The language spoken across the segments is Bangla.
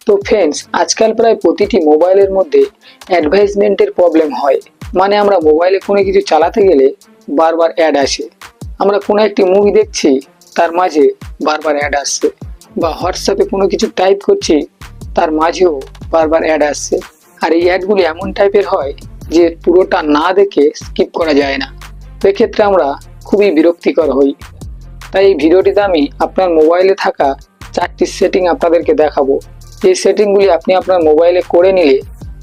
তো फ्रेंड्स आजकल प्राय প্রতিটি মোবাইলের মধ্যে অ্যাডভার্টাইজমেন্টের প্রবলেম হয়। মানে আমরা মোবাইলে কোনো কিছু চালাতে গেলে বারবার অ্যাড আসে। আমরা কোনো একটি মুভি দেখছি তার মাঝে বারবার অ্যাড আসছে, বা হোয়াটসঅ্যাপে কোনো কিছু টাইপ করছি তার মাঝেও বারবার অ্যাড আসছে। আর এই অ্যাডগুলি এমন টাইপের হয় যে পুরোটা না দেখে স্কিপ করা যায় না। তো এক্ষেত্রে আমরা খুবই বিরক্তিকর হই। তাই এই ভিডিওটিতে আমি আপনার মোবাইলে থাকা 4টি সেটিং আপনাদেরকে দেখাবো। এই সেটিংগুলি আপনি আপনার মোবাইলে করে নিলে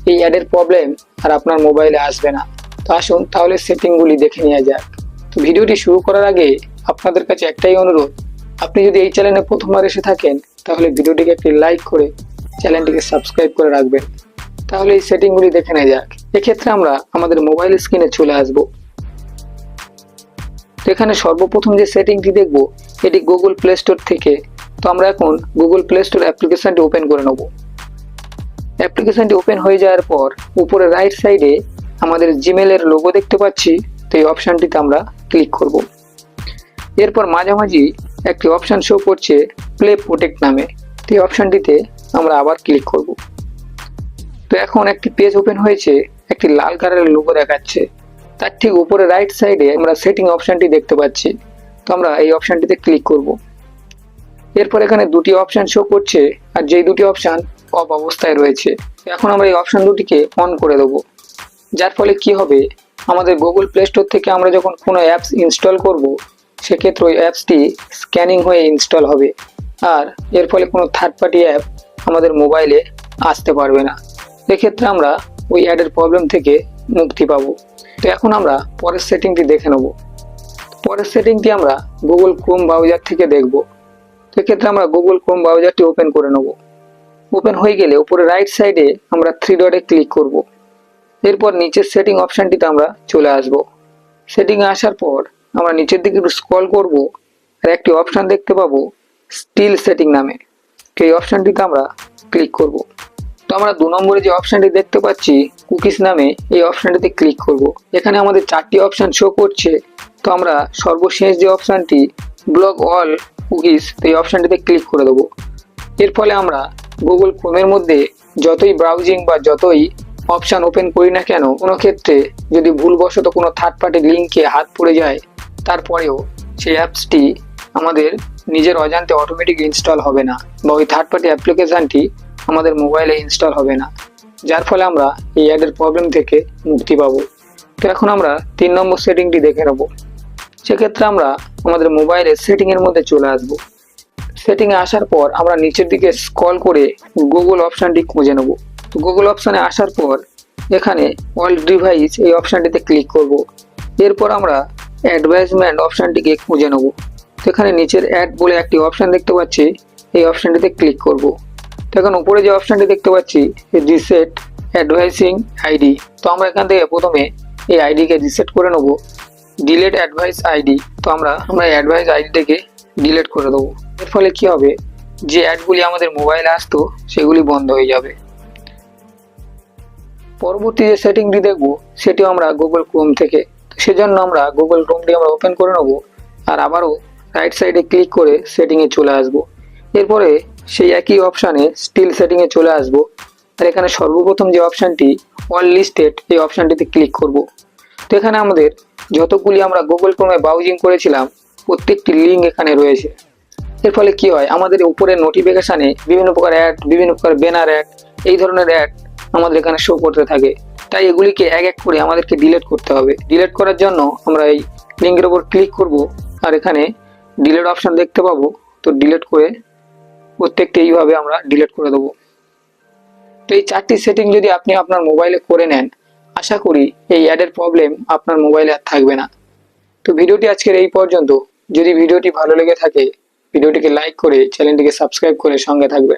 এই অ্যাডের প্রবলেম আর আপনার মোবাইলে আসবে না। তো আসুন তাহলে সেটিংগুলি দেখে নেওয়া যাক। তো ভিডিওটি শুরু করার আগে আপনাদের কাছে একটাই অনুরোধ, আপনি যদি এই চ্যানেলে প্রথমবার এসে থাকেন তাহলে ভিডিওটিকে একটি লাইক করে চ্যানেলটিকে সাবস্ক্রাইব করে রাখবেন। তাহলে এই সেটিংগুলি দেখে নেওয়া যাক। এক্ষেত্রে আমরা আমাদের মোবাইল স্ক্রিনে চলে আসব। তো এখানে সর্বপ্রথম যে সেটিংটি দেখব এটি গুগল প্লে স্টোর থেকে। তো আমরা এখন গুগল প্লে স্টোর অ্যাপ্লিকেশনটি ওপেন করে নেব। অ্যাপ্লিকেশনটি ওপেন হয়ে যাওয়ার পর উপরে রাইট সাইডে আমাদের জিমেলের লোগো দেখতে পাচ্ছি। তো এই অপশানটিতে আমরা ক্লিক করব। এরপর মাঝামাঝি একটি অপশান শো করছে প্লে প্রোটেক্ট নামে। তো এই অপশানটিতে আমরা আবার ক্লিক করব। তো এখন একটি পেজ ওপেন হয়েছে, একটি লাল কালারের লোগো দেখাচ্ছে। তার ঠিক উপরে রাইট সাইডে আমরা সেটিং অপশানটি দেখতে পাচ্ছি। তো আমরা এই অপশানটিতে ক্লিক করব। এরপর এখানে দুটি অপশান শো করছে, আর যেই দুটি অপশান অফ অবস্থায় রয়েছে। এখন আমরা এই অপশান দুটিকে অন করে দেব। যার ফলে কি হবে, আমাদের গুগল প্লে স্টোর থেকে আমরা যখন কোনো অ্যাপস ইনস্টল করব সেক্ষেত্রে ওই অ্যাপসটি স্ক্যানিং হয়ে ইনস্টল হবে, আর এর ফলে কোনো থার্ড পার্টি অ্যাপ আমাদের মোবাইলে আসতে পারবে না। এক্ষেত্রে আমরা ওই অ্যাডের প্রবলেম থেকে মুক্তি পাবো। তো এখন আমরা পরের সেটিংটি দেখে নেব। পরের সেটিংটি আমরা গুগল ক্রোম ব্রাউজার থেকে দেখব। সেক্ষেত্রে আমরা গুগল ক্রোম ব্রাউজারটি ওপেন করে নেব। ওপেন হয়ে গেলে উপরে রাইট সাইডে আমরা 3 ডটে ক্লিক করব। এরপর নিচের সেটিং অপশানটিতে আমরা চলে আসব। সেটিংয়ে আসার পর আমরা নিচের দিকে একটু স্ক্রল করব, আর একটি অপশান দেখতে পাবো স্টিল সেটিং নামে। এই অপশানটিতে আমরা ক্লিক করব। তো আমরা 2 নম্বরে যে অপশানটি দেখতে পাচ্ছি কুকিজ নামে, এই অপশানটিতে ক্লিক করব। এখানে আমাদের 4টি অপশান শো করছে। তো আমরা সর্বশেষ যে অপশানটি ব্লক অল কুকিজ, এই অপশানটিতে ক্লিক করে দেবো। এর ফলে আমরা গুগল ক্রোমের মধ্যে যতই ব্রাউজিং বা যতই অপশান ওপেন করি না কেন, কোনো ক্ষেত্রে যদি ভুলবশত কোনো থার্ড পার্টি লিঙ্কে হাত পড়ে যায় তারপরেও সেই অ্যাপসটি আমাদের নিজের অজান্তে অটোমেটিক ইনস্টল হবে না, বা ওই থার্ড পার্টি অ্যাপ্লিকেশানটি আমাদের মোবাইলে ইনস্টল হবে না, যার ফলে আমরা এই অ্যাডের প্রবলেম থেকে মুক্তি পাবো। তো এখন আমরা 3 নম্বর সেটিংটি দেখে নেব। সেক্ষেত্রে আমরা আমাদের মোবাইলের সেটিংয়ের মধ্যে চলে আসব। সেটিংয়ে আসার পর আমরা নিচের দিকে স্ক্রল করে গুগল অপশানটি খুঁজে নেব। তো গুগল অপশানে আসার পর এখানে অল ডিভাইস এই অপশানটিতে ক্লিক করব। এরপর আমরা অ্যাডভার্টাইজমেন্ট অপশানটিকে খুঁজে নেব। তো এখানে নিচের অ্যাড বলে একটি অপশান দেখতে পাচ্ছি, এই অপশানটিতে ক্লিক করব। তো এখন উপরে যে অপশানটি দেখতে পাচ্ছি রিসেট অ্যাডভাইসিং আইডি। তো আমরা এখান থেকে প্রথমে এই আইডিকে রিসেট করে নেব, ডিলেট অ্যাডভাইস আইডি। তো আমরা অ্যাডভাইস আইডিটাকে ডিলেট করে দেবো। এর ফলে কি হবে, যে অ্যাডগুলি আমাদের মোবাইলে আসতো সেগুলি বন্ধ হয়ে যাবে। পরবর্তী যে সেটিংটি দেখব সেটিও আমরা গুগল ক্রোম থেকে। তো সেজন্য আমরা গুগল ক্রোমটি আমরা ওপেন করে নেব, আর আবারও রাইট সাইডে ক্লিক করে সেটিংয়ে চলে আসব। এরপরে সেই একই অপশানে স্টিল সেটিংয়ে চলে আসব, আর এখানে সর্বপ্রথম যে অপশানটি অল লিস্টেড এই অপশানটিতে ক্লিক করব। তো এখানে আমাদের যতগুলি আমরা গুগল ক্রোমে ব্রাউজিং করেছিলাম প্রত্যেকটি লিঙ্ক এখানে রয়েছে। এর ফলে কি হয়, আমাদের উপরে নোটিফিকেশানে বিভিন্ন প্রকার অ্যাড, বিভিন্ন প্রকার ব্যানার অ্যাড, এই ধরনের অ্যাড আমাদের এখানে শো করতে থাকে। তাই এগুলিকে এক এক করে আমাদেরকে ডিলিট করতে হবে। ডিলিট করার জন্য আমরা এই লিঙ্কের উপর ক্লিক করব, আর এখানে ডিলিট অপশান দেখতে পাবো। তো ডিলিট করে প্রত্যেকটি এইভাবে আমরা ডিলিট করে দেবো। তো এই 4টি সেটিং যদি আপনি আপনার মোবাইলে করে নেন, আশা করি এই অ্যাডের প্রবলেম আপনার মোবাইলে আর থাকবে না। তো ভিডিওটি আজকের এই পর্যন্ত। যদি ভিডিওটি ভালো লেগে থাকে ভিডিওটিকে লাইক করে চ্যানেলটিকে সাবস্ক্রাইব করে সঙ্গে থাকবেন।